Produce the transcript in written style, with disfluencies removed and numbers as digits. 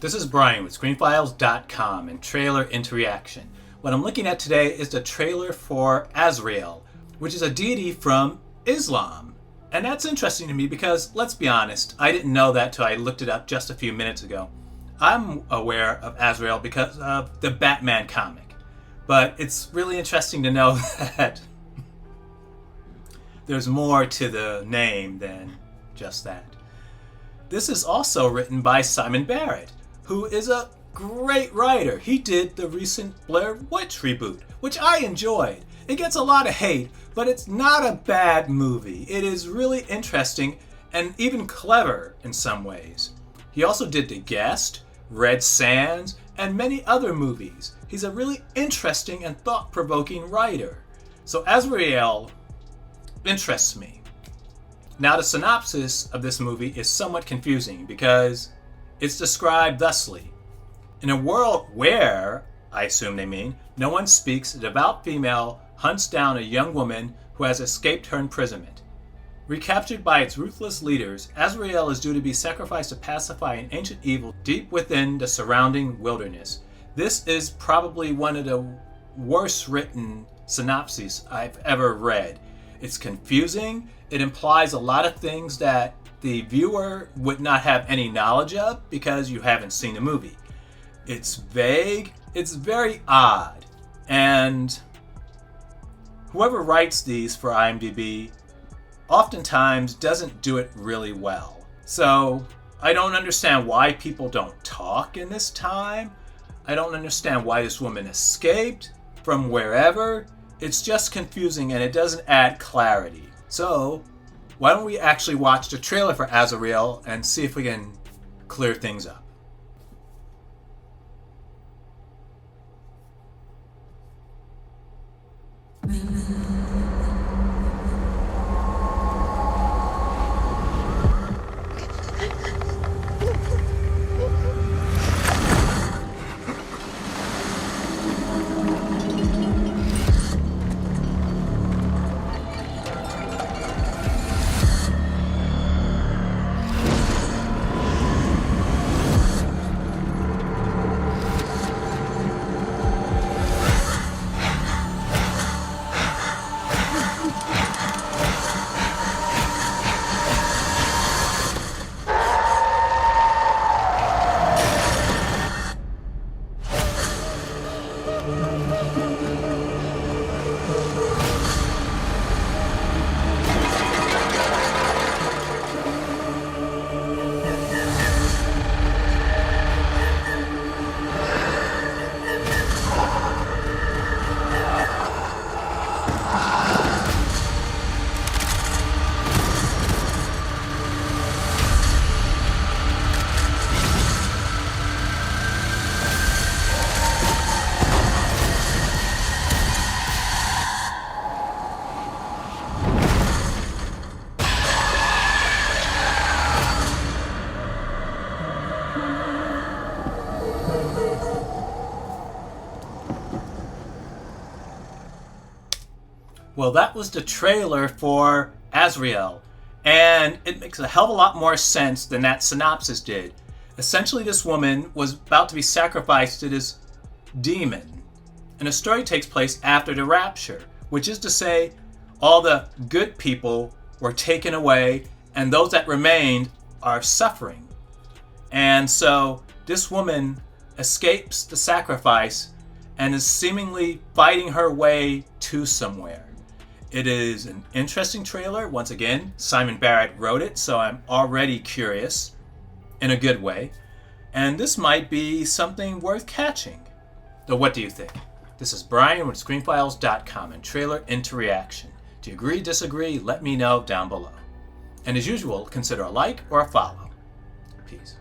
This is Brian with ScreenFiles.com and Trailer into Reaction. What I'm looking at today is the trailer for Azreal, which is a deity from Islam. And that's interesting to me because, let's be honest, I didn't know that till I looked it up just a few minutes ago. I'm aware of Azreal because of the Batman comic. But it's really interesting to know that there's more to the name than just that. This is also written by Simon Barrett, who is a great writer. He did the recent Blair Witch reboot, which I enjoyed. It gets a lot of hate, but it's not a bad movie. It is really interesting and even clever in some ways. He also did The Guest, Red Sands, and many other movies. He's a really interesting and thought-provoking writer. So Azreal interests me. Now the synopsis of this movie is somewhat confusing because it's described thusly. In a world where, I assume they mean, no one speaks, a devout female hunts down a young woman who has escaped her imprisonment. Recaptured by its ruthless leaders, Azreal is due to be sacrificed to pacify an ancient evil deep within the surrounding wilderness. This is probably one of the worst written synopses I've ever read. It's confusing. It implies a lot of things that the viewer would not have any knowledge of because you haven't seen the movie. It's vague. It's very odd. And whoever writes these for IMDb oftentimes doesn't do it really well. So I don't understand why people don't talk in this time. I don't understand why this woman escaped from wherever. It's just confusing and it doesn't add clarity. So why don't we actually watch the trailer for Azreal and see if we can clear things up. Well, that was the trailer for Azreal, and it makes a hell of a lot more sense than that synopsis did. Essentially, this woman was about to be sacrificed to this demon, and the story takes place after the rapture, which is to say, all the good people were taken away, and those that remained are suffering. And so, this woman escapes the sacrifice and is seemingly fighting her way to somewhere. It is an interesting trailer. Once again, Simon Barrett wrote it, so I'm already curious in a good way. And this might be something worth catching. So what do you think? This is Brian with ScreenFiles.com and Trailer into Reaction. Do you agree, disagree? Let me know down below. And as usual, consider a like or a follow. Peace.